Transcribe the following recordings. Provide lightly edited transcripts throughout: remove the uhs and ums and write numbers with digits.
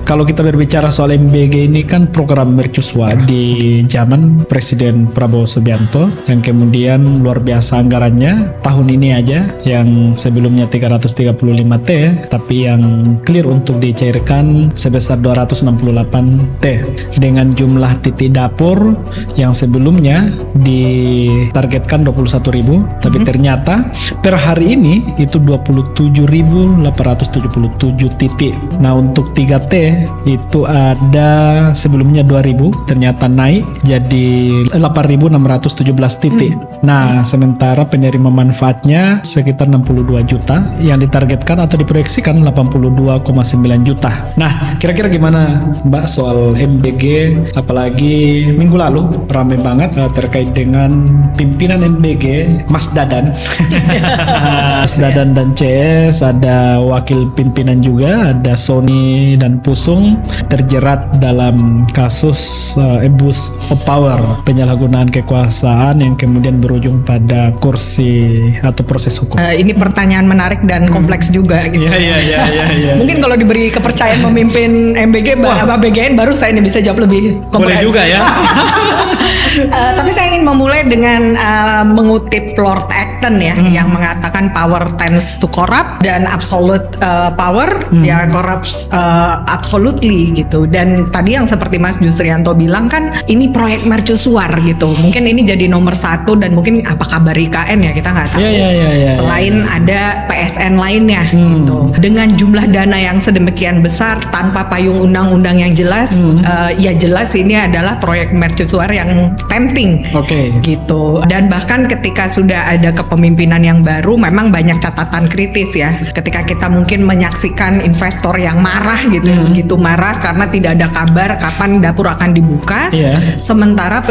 Kalau kita berbicara soal MBG ini kan program mercusuar di zaman Presiden Prabowo Subianto yang kemudian luar biasa anggarannya tahun ini aja yang sebelumnya 335 T tapi yang clear untuk dicairkan sebesar 268 T dengan jumlah titik dapur yang sebelumnya ditargetkan 21.000 tapi ternyata per hari ini itu 27.877 titik. Nah untuk 3T itu ada sebelumnya 2.000 ternyata naik jadi 8.617 titik. Nah sementara penerima manfaatnya sekitar 62 juta yang ditargetkan atau diproyeksikan 82,9 juta. Nah kira-kira gimana Mbak soal MBG, apalagi minggu lalu ramai banget terkait dengan pimpinan MBG Mas Dadan Mas Dadan dan CS, ada wakil pimpinan juga, ada Sony dan Pusung terjerat dalam kasus abuse of power, penyalahgunaan kekuasaan yang kemudian berujung pada kursi atau proses hukum. Ini pertanyaan menarik dan kompleks juga gitu. Iya. Mungkin kalau diberi kepercayaan memimpin MBG, BGN baru saya ini bisa jawab lebih komprehensif. Boleh juga ya. Tapi saya ingin memulai dengan mengutip Lord Acton ya, yang mengatakan power tends to corrupt dan absolute power ya corrupts absolutely gitu. Dan tadi yang seperti Mas Jusrianto bilang kan ini proyek mercusuar gitu. Mungkin ini jadi nomor satu dan mungkin apa kabar IKN ya kita nggak tahu. Selain ada PSN lainnya gitu. Dengan jumlah dana yang sedemikian besar tanpa payung undang-undang yang jelas, ya jelas ini adalah proyek mercusuar yang tempting. Gitu. Dan bahkan ketika sudah ada kepemimpinan yang baru, memang banyak catatan kritis ya. Ketika kita mungkin menyaksikan investor yang marah gitu, begitu marah karena tidak ada kabar kapan dapur akan dibuka. Sementara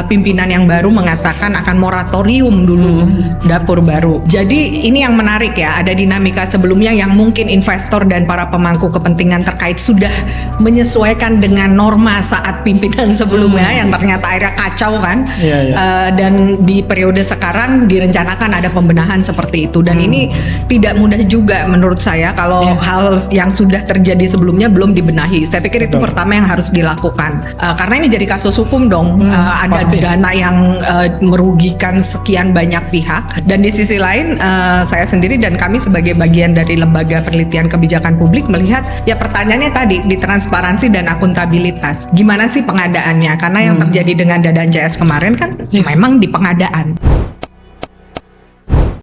pimpinan yang baru mengatakan akan moratorium dulu dapur baru. Jadi ini yang menarik ya, ada dinamika sebelumnya yang mungkin investor dan para pemangku kepentingan terkait sudah menyesuaikan dengan norma saat pimpinan sebelumnya yang ternyata akhirnya kacau kan. Dan di periode sekarang direncanakan ada pembenahan seperti itu, dan ini tidak mudah juga menurut saya kalau hal yang sudah terjadi sebelumnya belum dibenahi. Saya pikir itu pertama yang harus dilakukan, karena ini jadi kasus hukum dong. Ada dana yang merugikan sekian banyak pihak, dan di sisi lain saya sendiri dan kami sebagai bagian dari lembaga penelitian kebijakan publik melihat ya pertanyaannya tadi di transparansi dan akuntabilitas. Gimana sih pengadaannya? Karena yang terjadi dengan Dadan CS kemarin kan memang di pengadaan.